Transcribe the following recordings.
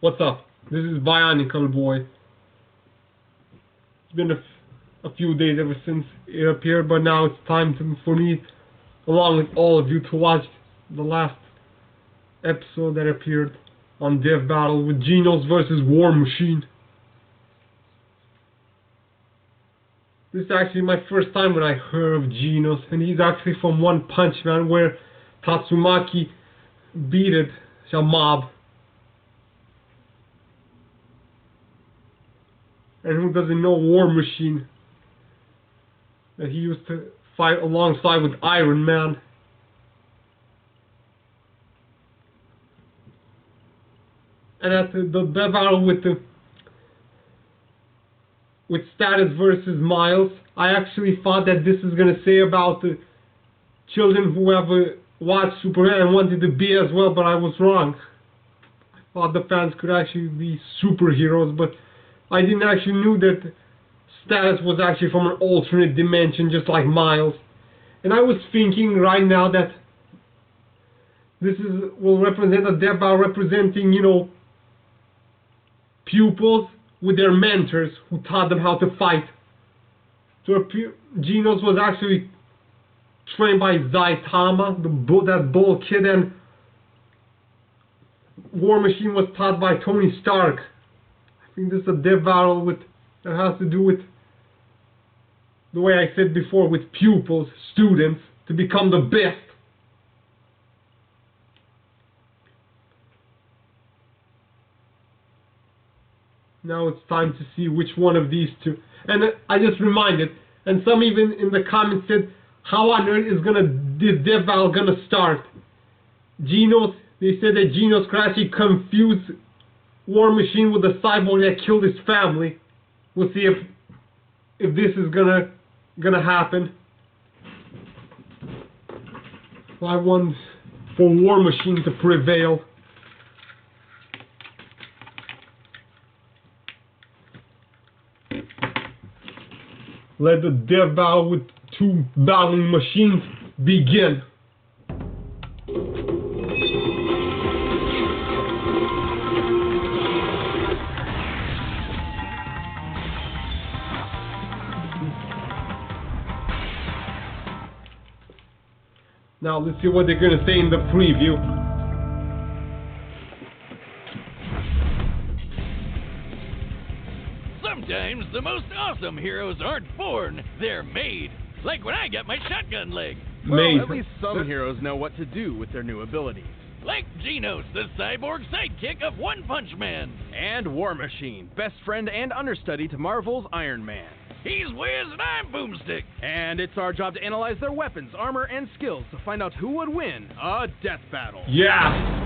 What's up? This is Bionicle Boy. It's been a few days ever since it appeared, but now it's time for me, along with all of you, to watch the last episode that appeared on Death Battle with Genos versus War Machine. This is actually my first time when I heard of Genos, and he's actually from One Punch Man, where Tatsumaki beat it, a mob. And who doesn't know War Machine? That he used to fight alongside with Iron Man. And at the battle with Status versus Miles, I actually thought that this is gonna say about the children who have watched Superman and wanted to be as well, but I was wrong. I thought the fans could actually be superheroes, but I didn't actually knew that Status was actually from an alternate dimension, just like Miles. And I was thinking right now that this will represent a Death Battle representing, you know, pupils with their mentors who taught them how to fight. So Genos was actually trained by Zaitama, that bull kid, and War Machine was taught by Tony Stark. I think this is a Death Battle that has to do with the way I said before, with pupils, students, to become the best. Now it's time to see which one of these two. And I just reminded, and some even in the comments said, how on earth is this Death Battle gonna start? Genos, they said that Genos could actually confuse War Machine with the cyborg that killed his family. We'll see if this is gonna happen. So I want for War Machine to prevail. Let the Death Battle with two battling machines begin. Now let's see what they're gonna say in the preview. Sometimes the most awesome heroes aren't born, they're made. Like when I got my shotgun leg. Well, at least some heroes know what to do with their new abilities. Like Genos, the cyborg sidekick of One Punch Man. And War Machine, best friend and understudy to Marvel's Iron Man. He's Wiz and I'm Boomstick. And it's our job to analyze their weapons, armor, and skills to find out who would win a death battle. Yeah!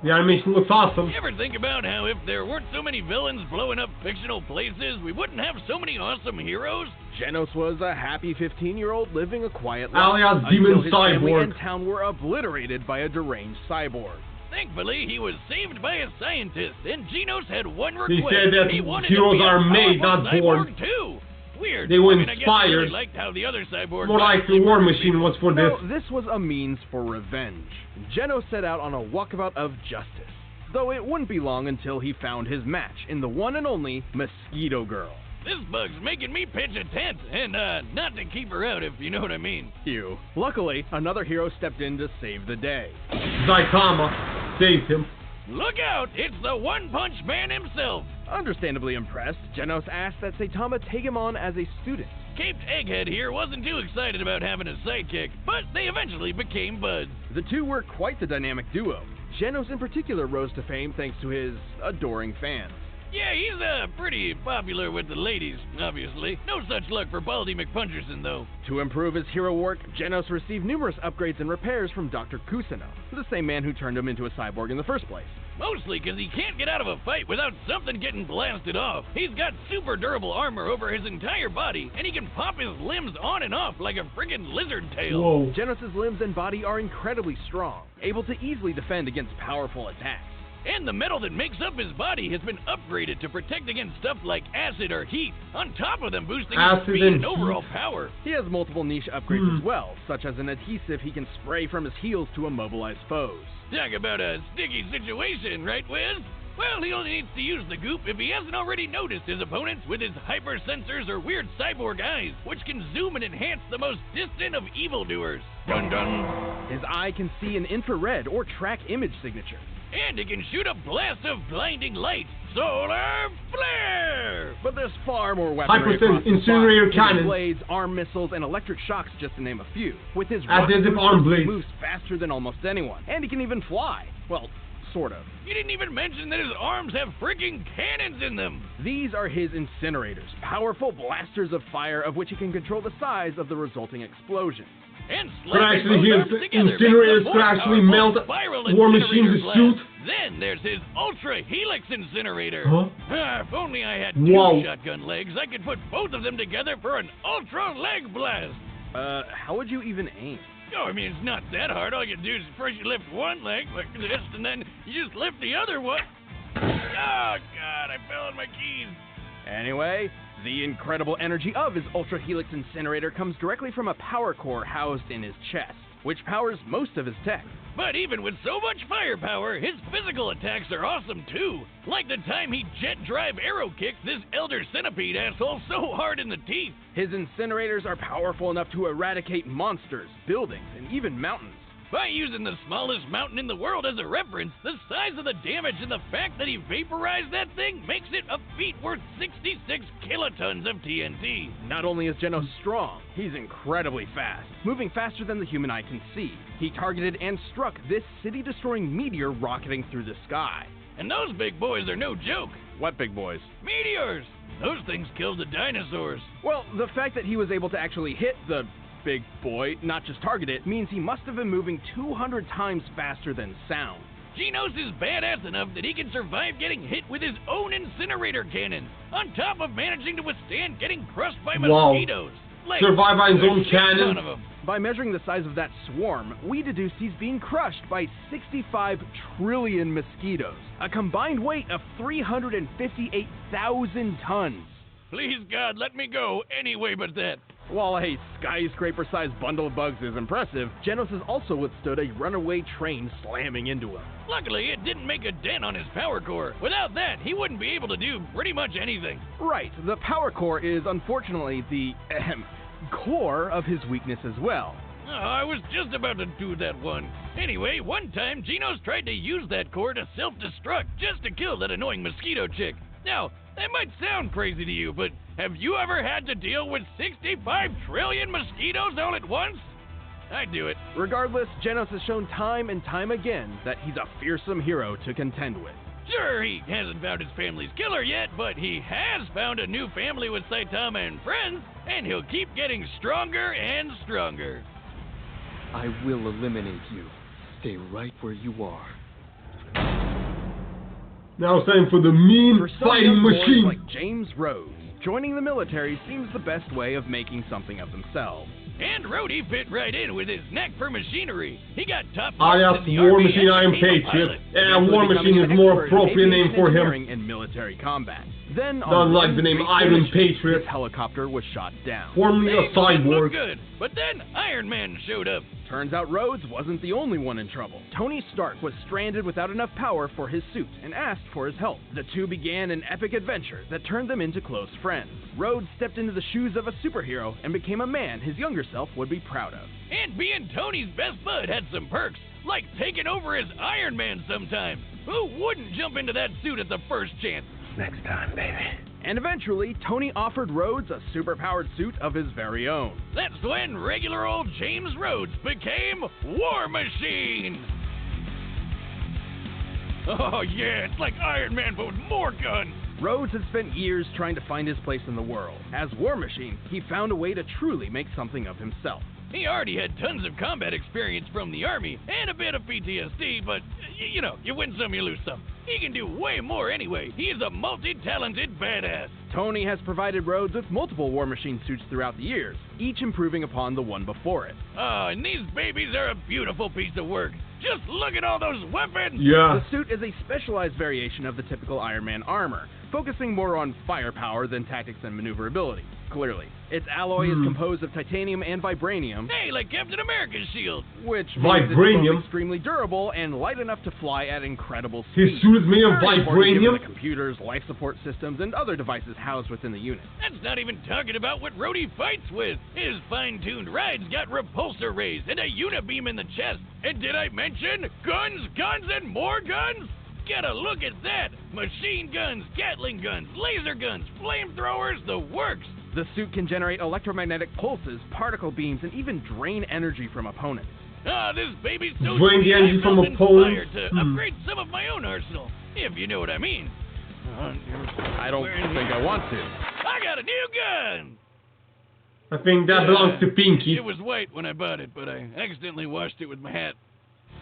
The animation looks awesome. You ever think about how if there weren't so many villains blowing up fictional places, we wouldn't have so many awesome heroes? Genos was a happy 15-year-old living a quiet life alias Demon his Cyborg. Family and town were obliterated by a deranged cyborg. Thankfully, he was saved by a scientist, and Genos had one request. He said that heroes are made, not born. Too. Weird. They were I guess inspired. I really liked how the other cyborg More like the War Machine was for this. No, this was a means for revenge. Genos set out on a walkabout of justice, though it wouldn't be long until he found his match in the one and only Mosquito Girl. This bug's making me pitch a tent, and not to keep her out, if you know what I mean. Ew. Luckily, another hero stepped in to save the day. Zaitama saved him. Look out! It's the One Punch Man himself! Understandably impressed, Genos asked that Saitama take him on as a student. Caped Egghead here wasn't too excited about having a sidekick, but they eventually became buds. The two were quite the dynamic duo. Genos in particular rose to fame thanks to his adoring fans. Yeah, he's pretty popular with the ladies, obviously. No such luck for Baldy McPuncherson, though. To improve his hero work, Genos received numerous upgrades and repairs from Dr. Kusano, the same man who turned him into a cyborg in the first place. Mostly because he can't get out of a fight without something getting blasted off. He's got super durable armor over his entire body, and he can pop his limbs on and off like a friggin' lizard tail. Whoa. Genos' limbs and body are incredibly strong, able to easily defend against powerful attacks. And the metal that makes up his body has been upgraded to protect against stuff like acid or heat, on top of them boosting his speed and overall power. He has multiple niche upgrades as well, such as an adhesive he can spray from his heels to immobilize foes. Talk about a sticky situation, right, Wiz? Well, he only needs to use the goop if he hasn't already noticed his opponents with his hyper sensors or weird cyborg eyes, which can zoom and enhance the most distant of evildoers. Dun dun! His eye can see an infrared or track image signature. And it can shoot a blast of blinding light. Solar flare! But there's far more weaponry Hypersen across the incinerator box. cannon. Blades, arm missiles, and electric shocks, just to name a few. With his Adhesive rocket arm booster, he blades. moves faster than almost anyone. And he can even fly. Well, sort of. You didn't even mention that his arms have freaking cannons in them. These are his incinerators, powerful blasters of fire of which he can control the size of the resulting explosion. And But actually, slapping his both arms together incinerators makes a could more actually powerful melt spiral War incinerator Machine's blast. suit. Then there's his Ultra Helix incinerator. Huh? If only I had Wow. two shotgun legs, I could put both of them together for an Ultra Leg Blast. How would you even aim? Oh, I mean, it's not that hard. All you do is first you lift one leg like this, and then you just lift the other one. Oh, God, I fell on my keys. Anyway, the incredible energy of his Ultra Helix incinerator comes directly from a power core housed in his chest, which powers most of his tech. But even with so much firepower, his physical attacks are awesome too. Like the time he jet drive arrow kicked this Elder Centipede asshole so hard in the teeth. His incinerators are powerful enough to eradicate monsters, buildings, and even mountains. By using the smallest mountain in the world as a reference, the size of the damage and the fact that he vaporized that thing makes it a feat worth 66 kilotons of TNT. Not only is Genos strong, he's incredibly fast, moving faster than the human eye can see. He targeted and struck this city-destroying meteor rocketing through the sky. And those big boys are no joke. What big boys? Meteors! Those things killed the dinosaurs. Well, the fact that he was able to actually hit the big boy, not just target it, means he must have been moving 200 times faster than sound. Genos is badass enough that he can survive getting hit with his own incinerator cannon, on top of managing to withstand getting crushed by Wow. mosquitoes. Like, Survive by his a own shit cannon. ton of 'em. By measuring the size of that swarm, we deduce he's being crushed by 65 trillion mosquitoes, a combined weight of 358,000 tons. Please, God, let me go anyway but that. While a skyscraper-sized bundle of bugs is impressive, Genos has also withstood a runaway train slamming into him. Luckily, it didn't make a dent on his power core. Without that, he wouldn't be able to do pretty much anything. Right, the power core is unfortunately the core of his weakness as well. Oh, I was just about to do that one. Anyway, one time, Genos tried to use that core to self-destruct just to kill that annoying mosquito chick. Now, that might sound crazy to you, but have you ever had to deal with 65 trillion mosquitoes all at once? I'd do it. Regardless, Genos has shown time and time again that he's a fearsome hero to contend with. Sure, he hasn't found his family's killer yet, but he has found a new family with Saitama and friends, and he'll keep getting stronger and stronger. I will eliminate you. Stay right where you are. Now it's time for the mean For some fighting young boys machine. like James Rhodes, joining the military seems the best way of making something of themselves. And Rhodey fit right in with his knack for machinery. He got top I marks asked in the War Army Machine, and I am became a Patriot. pilot. Yeah, Eventually War becoming Machine an is more expert in appropriate name aviation for him. engineering and military combat. Then, on Don't like one the name fateful Iron mission, Patriot. his helicopter was shot down. Formerly a Hey, well, that looked cyborg. good. But then Iron Man showed up. Turns out Rhodes wasn't the only one in trouble. Tony Stark was stranded without enough power for his suit and asked for his help. The two began an epic adventure that turned them into close friends. Rhodes stepped into the shoes of a superhero and became a man his younger self would be proud of. And being Tony's best bud had some perks, like taking over as Iron Man sometimes. Who wouldn't jump into that suit at the first chance? Next time, baby. And eventually, Tony offered Rhodes a superpowered suit of his very own. That's when regular old James Rhodes became War Machine. Oh yeah, it's like Iron Man but with more guns. Rhodes had spent years trying to find his place in the world. As War Machine, he found a way to truly make something of himself. He already had tons of combat experience from the Army and a bit of PTSD, but you know, you win some, you lose some. He can do way more anyway. He is a multi-talented badass. Tony has provided Rhodes with multiple War Machine suits throughout the years, each improving upon the one before it. Oh, and these babies are a beautiful piece of work. Just look at all those weapons! Yeah. The suit is a specialized variation of the typical Iron Man armor, focusing more on firepower than tactics and maneuverability. Clearly. Its alloy is composed of titanium and vibranium, Hey, like Captain America's shield. which means it's Vibranium? both extremely durable and light enough to fly at incredible His speed. suit is made of Very important given vibranium? the computers, life support systems, and other devices housed within the unit. That's not even talking about what Rhodey fights with. His fine-tuned ride's got repulsor rays and a unibeam in the chest. And did I mention guns, and more guns? Get a look at that! Machine guns, Gatling guns, laser guns, flamethrowers, the works! The suit can generate electromagnetic pulses, particle beams, and even drain energy from opponents. Ah, this baby's so Drain the sweet, energy I from felt opponents? inspired to upgrade some of my own arsenal, if you know what I mean. I don't think I want to. I got a new gun! I think that belongs to Pinky. It was white when I bought it, but I accidentally washed it with my hat.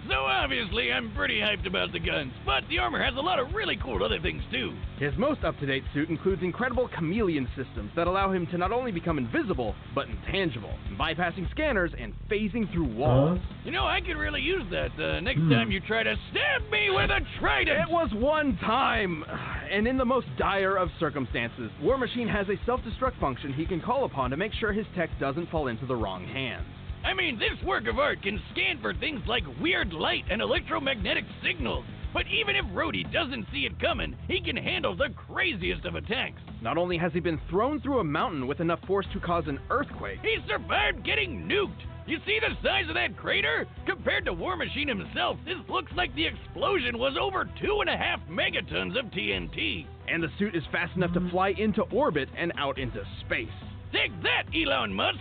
So obviously, I'm pretty hyped about the guns, but the armor has a lot of really cool other things too. His most up-to-date suit includes incredible chameleon systems that allow him to not only become invisible, but intangible, bypassing scanners and phasing through walls. You know, I could really use that next time you try to stab me with a trident. It was one time! And in the most dire of circumstances, War Machine has a self-destruct function he can call upon to make sure his tech doesn't fall into the wrong hands. I mean, this work of art can scan for things like weird light and electromagnetic signals. But even if Rhodey doesn't see it coming, he can handle the craziest of attacks. Not only has he been thrown through a mountain with enough force to cause an earthquake, He survived getting nuked. You see the size of that crater? Compared to War Machine himself, this looks like the explosion was over 2.5 megatons of TNT. and the suit is fast enough to fly into orbit and out into space. Take that, Elon Musk!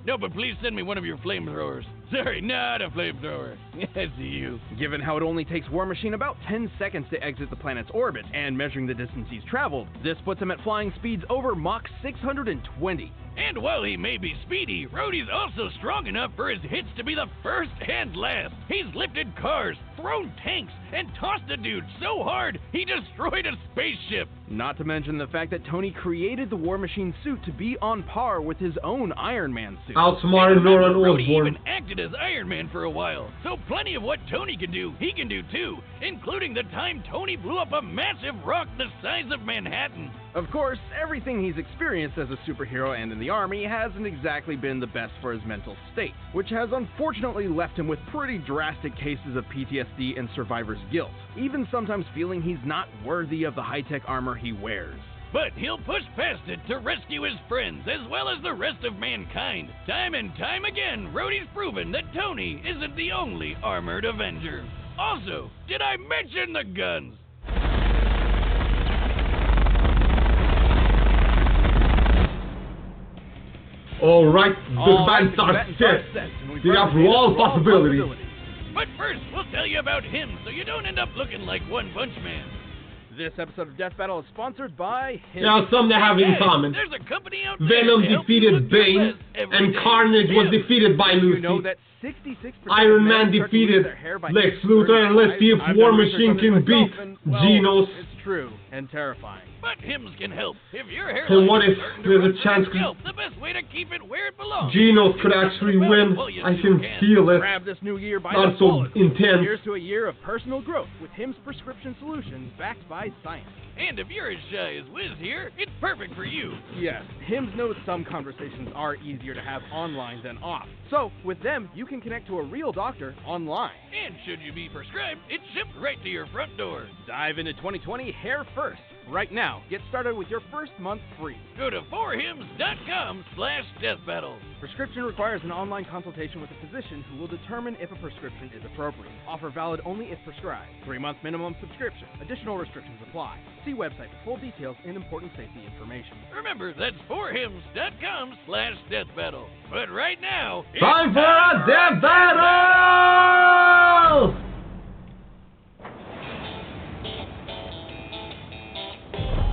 No, but please send me one of your flamethrowers. Sorry, not a flamethrower. I see you. Given how it only takes War Machine about 10 seconds to exit the planet's orbit, and measuring the distance he's traveled, this puts him at flying speeds over Mach 620. And while he may be speedy, Rhodey's also strong enough for his hits to be the first and last. He's lifted cars, thrown tanks, and tossed a dude so hard he destroyed a spaceship. Not to mention the fact that Tony created the War Machine suit to be on par with his own Iron Man suit. Outsmarted Norman Rhodey Osborn. even acted as Iron Man for a while, so plenty of what Tony can do, he can do too, including the time Tony blew up a massive rock the size of Manhattan. Of course, everything he's experienced as a superhero and in the Army hasn't exactly been the best for his mental state, which has unfortunately left him with pretty drastic cases of PTSD and survivor's guilt, even sometimes feeling he's not worthy of the high-tech armor he wears. But he'll push past it to rescue his friends as well as the rest of mankind. Time and time again, Rhodey's proven that Tony isn't the only armored Avenger. Also, did I mention the guns? Alright, the Alright, band starts the band set. and we've We have represented all possibilities. But first, we'll tell you about him so you don't end up looking like One Punch Man. This episode of Death Battle is sponsored by him. There are some that have in Hey, common. there's a company out there Venom to help you defeated look your Bane, best every and day. Carnage was Him. defeated by You Lucy. know that 66% Iron of men Man start to lose defeated their hair by Lex age Luthor, and let's 35. see if I've War done research Machine on this can myself, beat and, well, Genos. It's true and terrifying. But hymns can help. If your hair And what if starting to there's a run chance through your scalp, the best way to keep it where it belongs. Genos could actually win. I can feel it. Grab this new year by Not the so bullets. intense. Here's to a year of personal growth with Hims prescription solutions backed by science. And if you're as shy as Wiz here, it's perfect for you. Yes, Hims knows some conversations are easier to have online than off. So, with them, you can connect to a real doctor online. And should you be prescribed, it's shipped right to your front door. Dive into 2020 hair first. Right now, get started with your first month free. Go to forhims.com/deathbattle. Prescription requires an online consultation with a physician who will determine if a prescription is appropriate. Offer valid only if prescribed. 3-month minimum subscription. Additional restrictions apply. See website for full details and important safety information. Remember, that's forhims.com/deathbattle. But right now, it's Time for a death battle!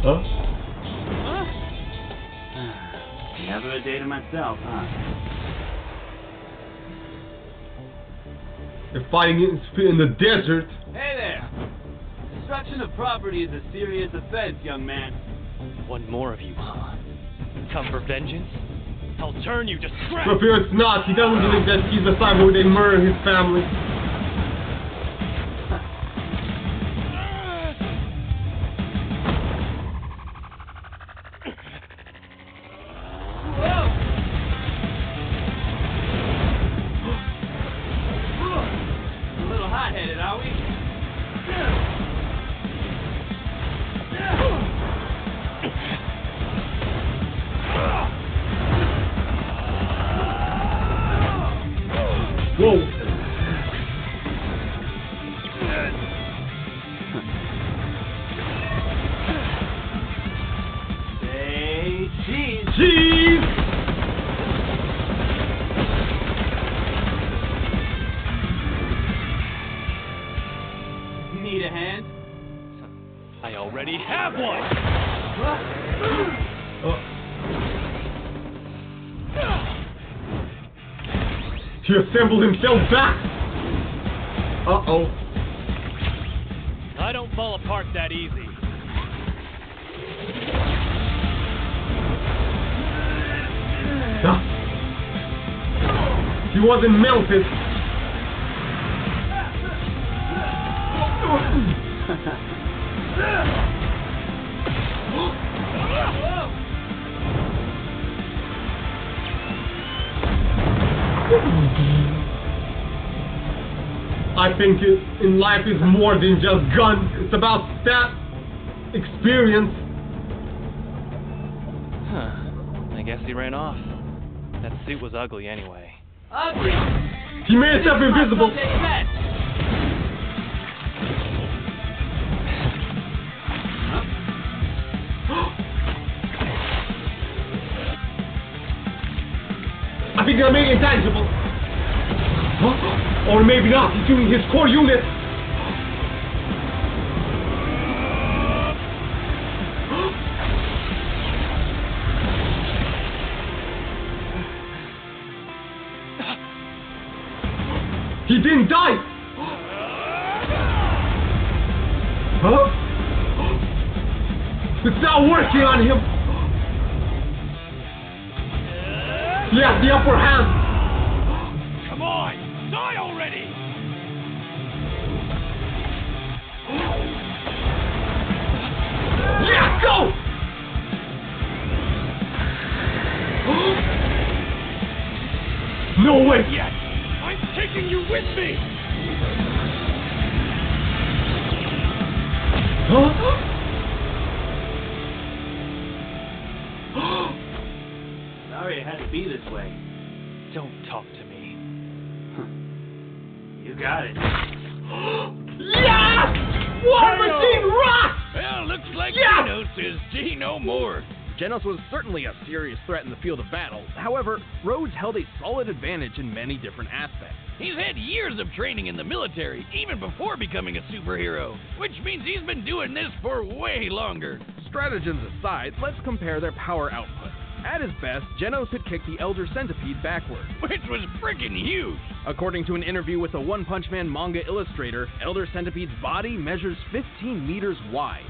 Huh? Never a day to myself, huh? They're fighting in the desert. Hey there! Destruction of property is a serious offense, young man. One more of you, huh? Come for vengeance? I'll turn you to scrap! So fear it's not. He doesn't believe that he's a cyborg. They murder his family. I already have one! He assembled himself back! Uh-oh. I don't fall apart that easy. He wasn't melted. I think in life is more than just guns. It's about stat, experience. Huh. I guess he ran off. That suit was ugly anyway. Ugly! He made himself invisible. I think I made it intangible. Or maybe not. He's doing his core unit. He didn't die! Huh? It's not working on him! He has the upper hand! Come on! Die already! Yeah, go! No way! Yes! I'm taking you with me! Huh? Sorry it had to be this way. Don't talk to me. You got it. Yes! War Machine rocks! Well, looks like Yes! Genos is G no more. Genos was certainly a serious threat in the field of battle. However, Rhodes held a solid advantage in many different aspects. He's had years of training in the military, even before becoming a superhero, which means he's been doing this for way longer. Stratagems aside, let's compare their power output. At his best, Genos had kicked the Elder Centipede backward. Which was freaking huge. According to an interview with the One Punch Man manga illustrator, Elder Centipede's body measures 15 meters wide.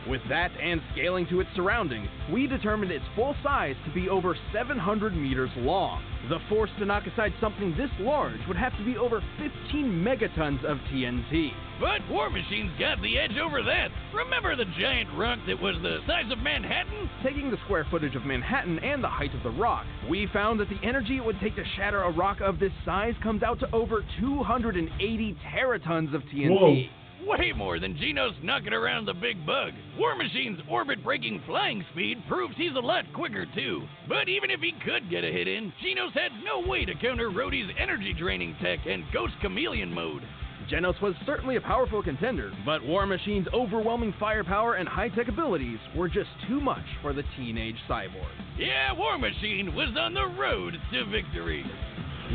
With that and scaling to its surroundings, we determined its full size to be over 700 meters long. The force to knock aside something this large would have to be over 15 megatons of TNT. But War Machine's got the edge over that. Remember the giant rock that was the size of Manhattan? Taking the square footage of Manhattan and the height of the rock, we found that the energy it would take to shatter a rock of this size comes out to over 280 teratons of TNT. Whoa. Way more than Genos knocking around the big bug. War Machine's orbit-breaking flying speed proves he's a lot quicker, too. But even if he could get a hit in, Genos had no way to counter Rhodey's energy-draining tech and Ghost Chameleon mode. Genos was certainly a powerful contender, but War Machine's overwhelming firepower and high-tech abilities were just too much for the teenage cyborg. Yeah, War Machine was on the road to victory.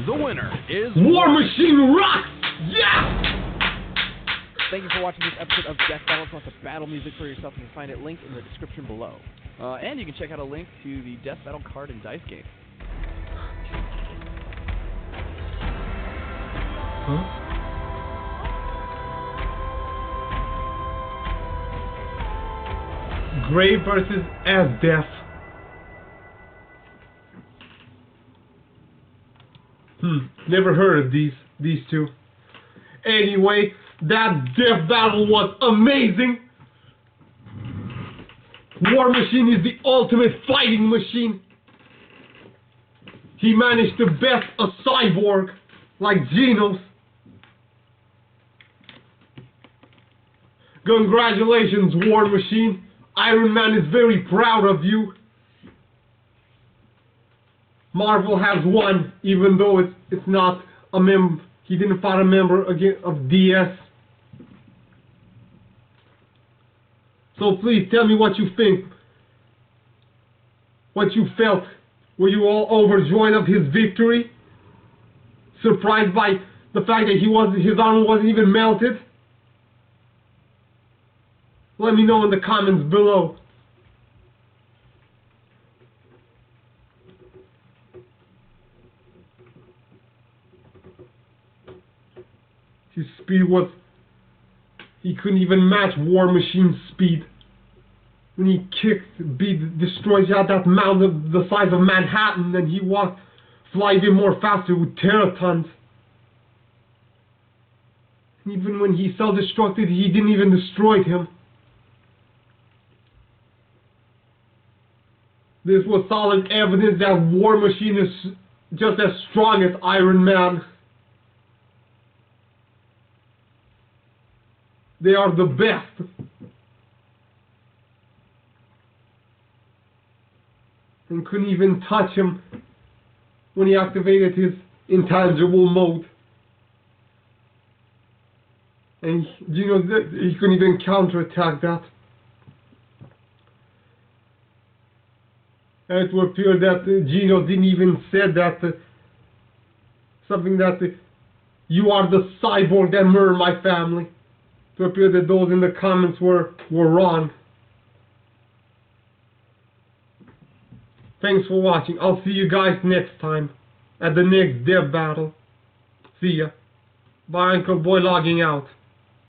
The winner is War Machine rocks! Yeah! Thank you for watching this episode of Death Battle. If you want the battle music for yourself, you can find it linked in the description below. And you can check out a link to the Death Battle card and dice game. Huh? Gray versus Death. Never heard of these two. Anyway, that death battle was amazing. War Machine is the ultimate fighting machine. He managed to best a cyborg like Genos. Congratulations, War Machine. Iron Man is very proud of you. Marvel has won, even though it's not a member. He didn't fight a member again of DS. So please tell me what you think. What you felt. Were you all overjoyed of his victory? Surprised by the fact that his armor wasn't even melted? Let me know in the comments below. His speed was... He couldn't even match War Machine's speed. When he kicked, beat, destroyed, he had that mountain the size of Manhattan, and he walked, fly even more faster with teratons. Even when he self-destructed, he didn't even destroy him. This was solid evidence that War Machine is just as strong as Iron Man. They are the best. And couldn't even touch him when he activated his intangible mode. And Genos, he couldn't even counterattack that. And it would appear that Genos didn't even say that something that you are the cyborg that murdered my family. It would appear that those in the comments were wrong. Thanks for watching. I'll see you guys next time at the next dev battle. See ya. Bye, Uncle Boy logging out.